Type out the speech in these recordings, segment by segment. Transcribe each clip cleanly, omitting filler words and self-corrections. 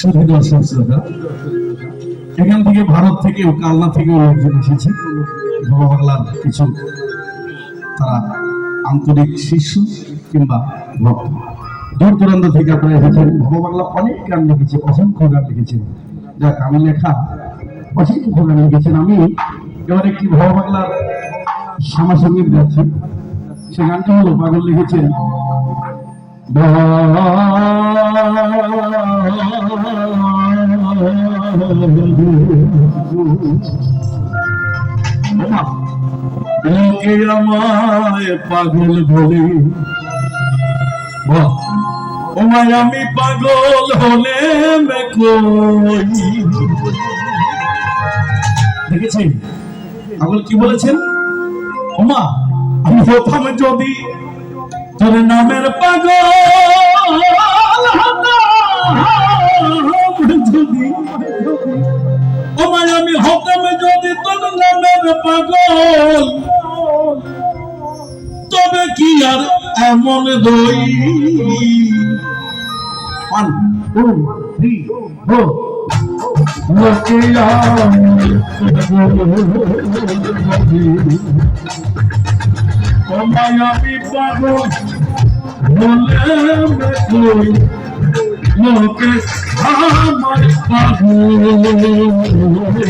শুধু দর্শক শ্রোতা, এখান থেকে ভারত থেকে কালনা থেকে লোকজন এসেছে বাবা বাংলার কিছু তারা আন্তরিক শিষ্য কিংবা ভক্ত। দূর দূরান্ত থেকে আপনারা এসেছেন। বাবা বাংলা অনেক গান লিখেছে, অসংখ্য গান লিখেছেন। যাক, আমি লেখা অসংখ্য গান লিখেছেন। আমি এবার একটি বাবা বাংলার সমসঙ্গীত গাচ্ছি। সে গানটি হলো, পাগল লিখেছেন লোকে আমায় পাগল বলে, ওমায় আমি পাগল হলে দেখেছেন পাগল কি বলেছেন? ওমা আমি হতাম যদি তোর নামের পাগল, যদি ওমায় আমি হতাম যদি তোর নামের পাগল, তবে কি আর এমন দই। 1 2 3 4 লোকে ওমায় আমি পাগল বলে লোকে আমার পাগল বলে।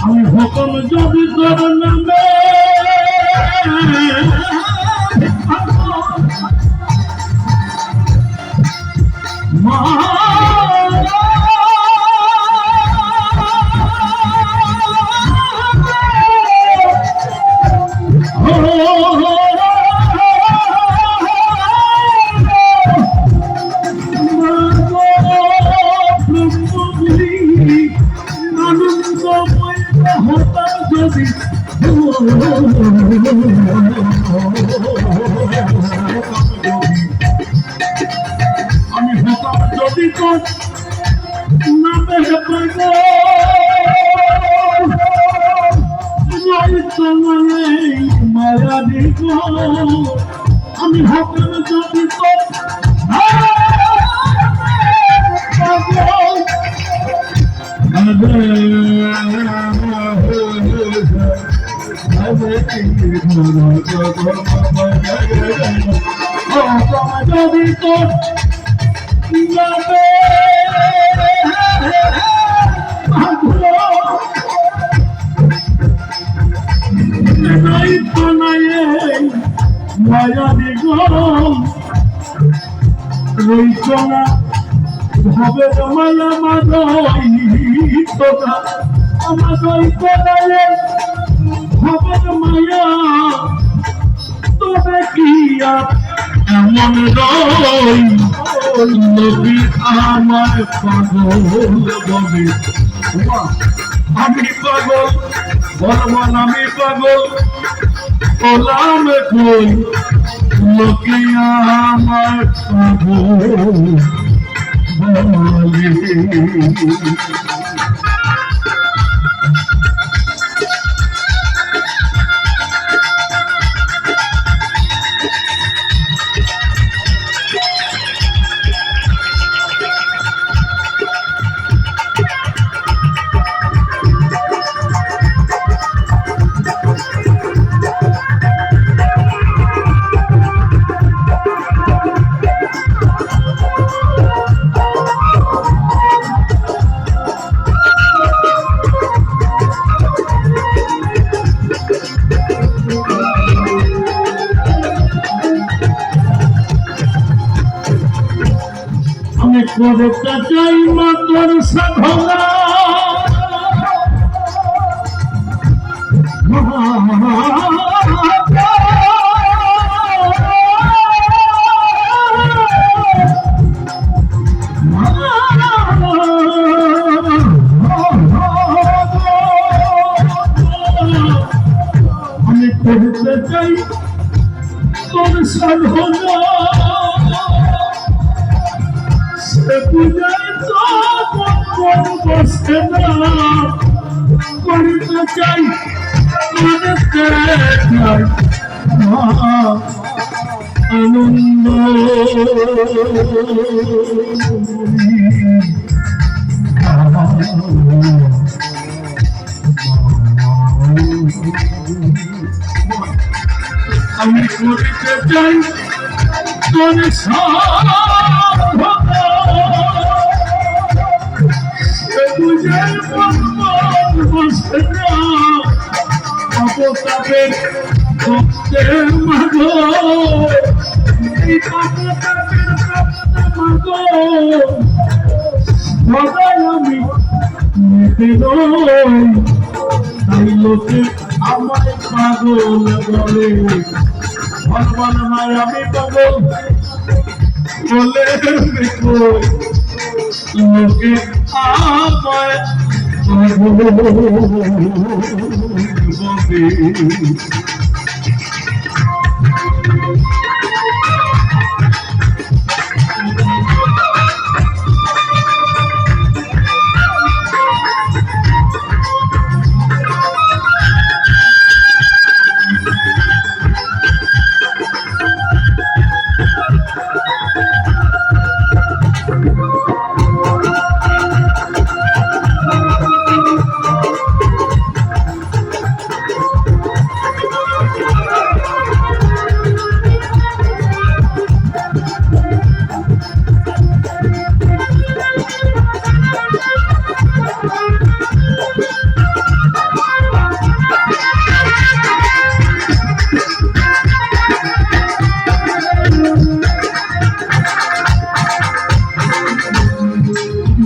আমি হুকুম যদি তোর নামে আমি হতাম যদি তোর নামে পাগল, মায়া দিব। আমি হতাম যদি তোর যদি তোর মায়া রইচনা হবে মায়া মাদই তোরা আমার রইচনায় হবে মায়া, তবে কি আর এমন রই নবী আমার পাগল বলে। আমি পাগল বলবান, আমি পাগল ওলাম কই লোকে আমার পাগল বলে। আমি করতে চাই মাতর সাধনা আমি করতে চাই তোর সাধনা সে পূজায় তো বসে না করতে চাই আনন্দ আমি করতে চাই তোর সাধনা সে পূজায় বসে না অবতাপের ভক্তের মাগো এই অবতাপের মাগো সদাই আমি মেতে নই তাই লোকে আমায় পাগল বলে ভগবান মায় আমি পাগল বলে লোকে আমায়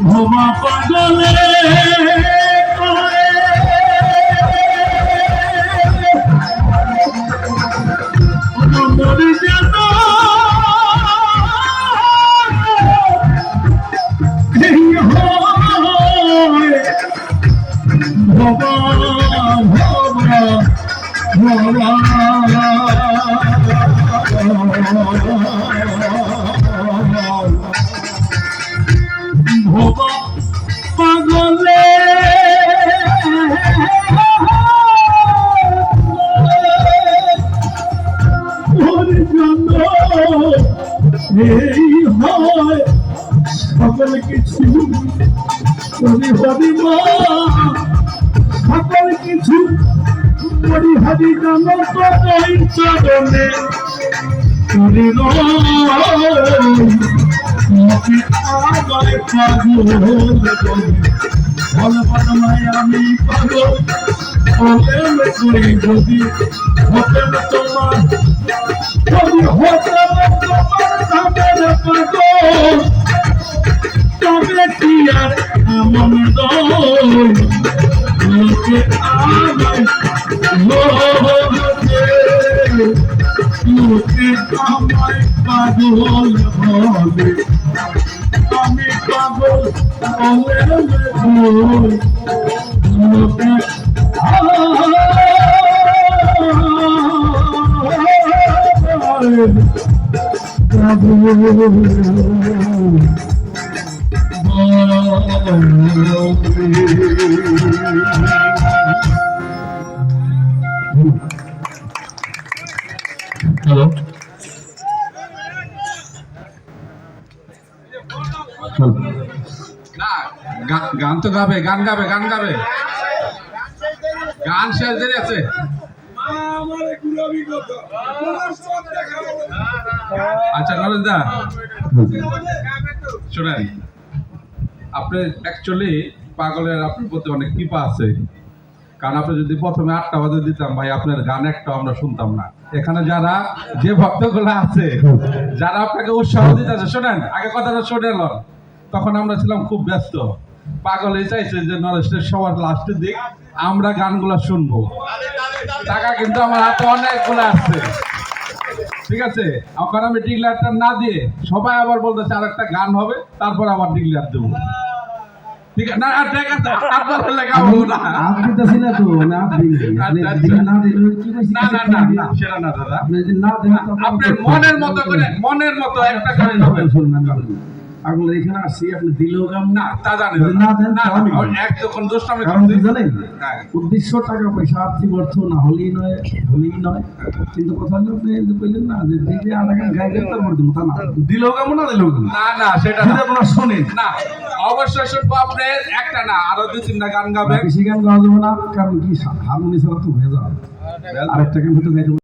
ভবা পাগলে মরে যেত ভবা ভবা ভবা ভবা পাগলে এই হয় সকল কিছু পরিহরি মা সকল কিছু পরিহরি জান তোর চরণে করি আমায় পাগল বলবানায় আমি পাগল বলে করি যদি হতে তোমার যদি হতে তোমার নামের পাগল তবে কি আর এমন লোকে আমায় লোকে আমায় পাগল বলে আমি পাগল লোকে হ্যালো না গান তো গাবে গান গাবে গান গাবে গান শেষ দেরি আছে আচ্ছা নরেন্দা শোনেন আপনি অ্যাকচুয়ালি পাগলের আপনার প্রতি অনেক কৃপা আছে কারণ আপনি যদি প্রথমে 8টা বাজে দিতাম ভাই আপনার গান একটা আমরা শুনতাম না এখানে যারা যে ভক্তগুলো আছে যারা আপনাকে উৎসাহ দিতেছে শোনেন আগে কথাটা শুনে তখন আমরা ছিলাম খুব ব্যস্ত। পাগলে চাইছে যে নরেশের সবার লাস্টের দিক আমরা গানগুলো শুনবো। টাকা কিন্তু আমার হাতে অনেকগুলো আছে, ঠিক আছে। এখন আমি ডিক্লেয়ারটা না দিয়ে সবাই আবার বলতেছে আর একটা গান হবে, তারপর আবার ডিক্লেয়ার দেবো, ঠিক আছে? না ঠিক আছে, আপনার লেখা হবো না। আপনি তো ছিলেন তো না, আপনি আচ্ছা, দিলে না দিলে কি কইছি? না না না না, সেটা না দাদা, আপনি যদি না দেন তো আপনার মনের মতো করে, মনের মতো একটা গান হবে। শুনুন না, আগুলো এখানে আসছি, আপনি দিলেও কাম না তা জানি যদি না দেন না, তো আমি এক যখন দুষ্টামি কারণ কি করছি, জানেন, হ্যাঁ। উদ্দেশ্য টাকা পয়সা আর্থিক অর্থ না হলেই নয়, কিন্তু কথা হলো আপনি যে বললেন না যে দিলে আর গান গাইবেন তারপর দিব, তা না, দিলেও কেমন না দিলেও কেমন না না সেটা যদি না। আপনারা শোনেন না অবশ্যই শুনবো, আপনি একটা না আরো 2-3টা গান গাবেন। বেশি গান গাওয়া যাবে না, কারণ কি হারমোনি ছাড়া তো হয়ে যাবে, আরেকটা গান হয়তো গাইতে